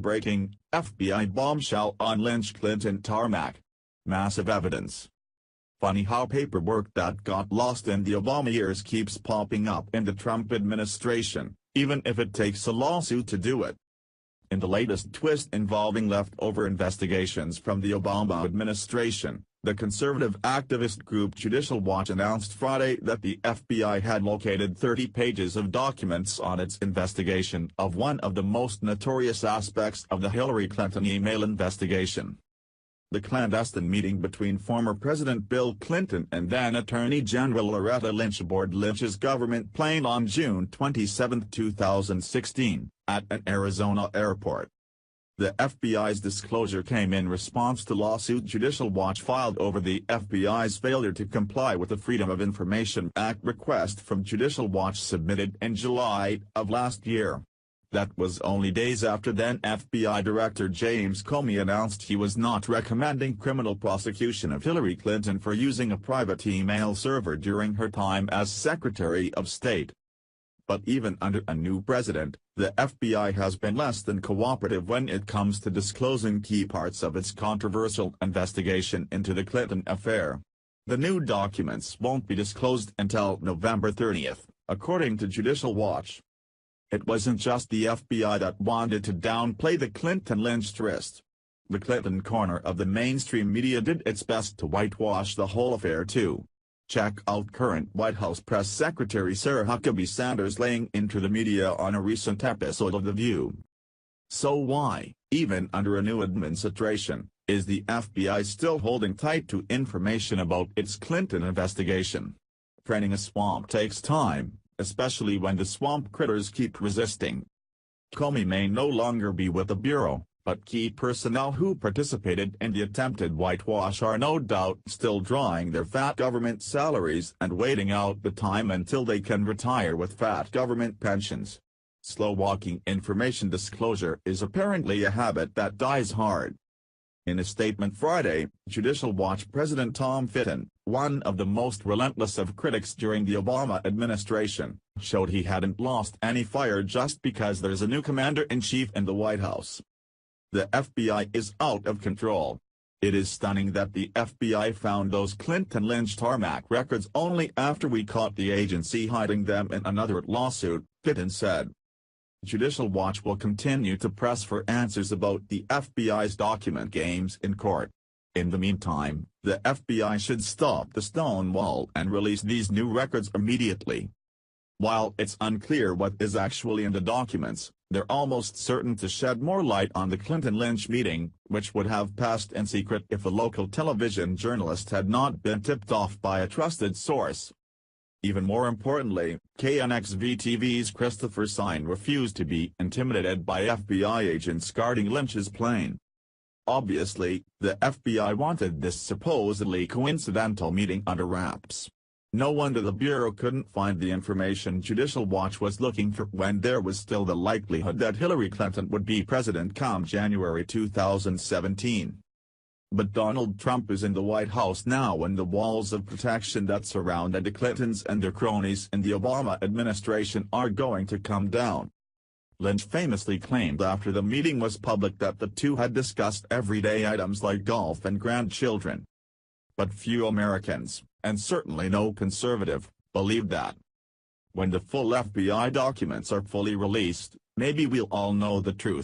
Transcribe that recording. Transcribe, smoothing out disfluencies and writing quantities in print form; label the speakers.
Speaker 1: breaking, FBI bombshell on Lynch Clinton tarmac. Massive evidence. Funny how paperwork that got lost in the Obama years keeps popping up in the Trump administration, even if it takes a lawsuit to do it. In the latest twist involving leftover investigations from the Obama administration, the conservative activist group Judicial Watch announced Friday that the FBI had located 30 pages of documents on its investigation of one of the most notorious aspects of the Hillary Clinton email investigation. The clandestine meeting between former President Bill Clinton and then Attorney General Loretta Lynch aboard Lynch's government plane on June 27, 2016, at an Arizona airport. The FBI's disclosure came in response to lawsuit Judicial Watch filed over the FBI's failure to comply with the Freedom of Information Act request from Judicial Watch submitted in July of last year. That was only days after then FBI Director James Comey announced he was not recommending criminal prosecution of Hillary Clinton for using a private email server during her time as Secretary of State. But even under a new president, the FBI has been less than cooperative when it comes to disclosing key parts of its controversial investigation into the Clinton affair. The new documents won't be disclosed until November 30, according to Judicial Watch. It wasn't just the FBI that wanted to downplay the Clinton-Lynch tryst. The Clinton corner of the mainstream media did its best to whitewash the whole affair too. Check out current White House Press Secretary Sarah Huckabee Sanders laying into the media on a recent episode of The View. So why, even under a new administration, is the FBI still holding tight to information about its Clinton investigation? Draining a swamp takes time, especially when the swamp critters keep resisting. Comey may no longer be with the Bureau, but key personnel who participated in the attempted whitewash are no doubt still drawing their fat government salaries and waiting out the time until they can retire with fat government pensions. Slow-walking information disclosure is apparently a habit that dies hard. In a statement Friday, Judicial Watch President Tom Fitton, one of the most relentless of critics during the Obama administration, showed he hadn't lost any fire just because there's a new commander-in-chief in the White House. The FBI is out of control. It is stunning that the FBI found those Clinton-Lynch tarmac records only after we caught the agency hiding them in another lawsuit, Fitton said. Judicial Watch will continue to press for answers about the FBI's document games in court. In the meantime, the FBI should stop the stonewall and release these new records immediately. While it's unclear what is actually in the documents, they're almost certain to shed more light on the Clinton-Lynch meeting, which would have passed in secret if a local television journalist had not been tipped off by a trusted source. Even more importantly, KNXV-TV's Christopher Sine refused to be intimidated by FBI agents guarding Lynch's plane. Obviously, the FBI wanted this supposedly coincidental meeting under wraps. No wonder the Bureau couldn't find the information Judicial Watch was looking for when there was still the likelihood that Hillary Clinton would be president come January 2017. But Donald Trump is in the White House now and the walls of protection that surrounded the Clintons and their cronies in the Obama administration are going to come down. Lynch famously claimed after the meeting was public that the two had discussed everyday items like golf and grandchildren. But few Americans, and certainly no conservative, believe that. When the full FBI documents are fully released, maybe we'll all know the truth.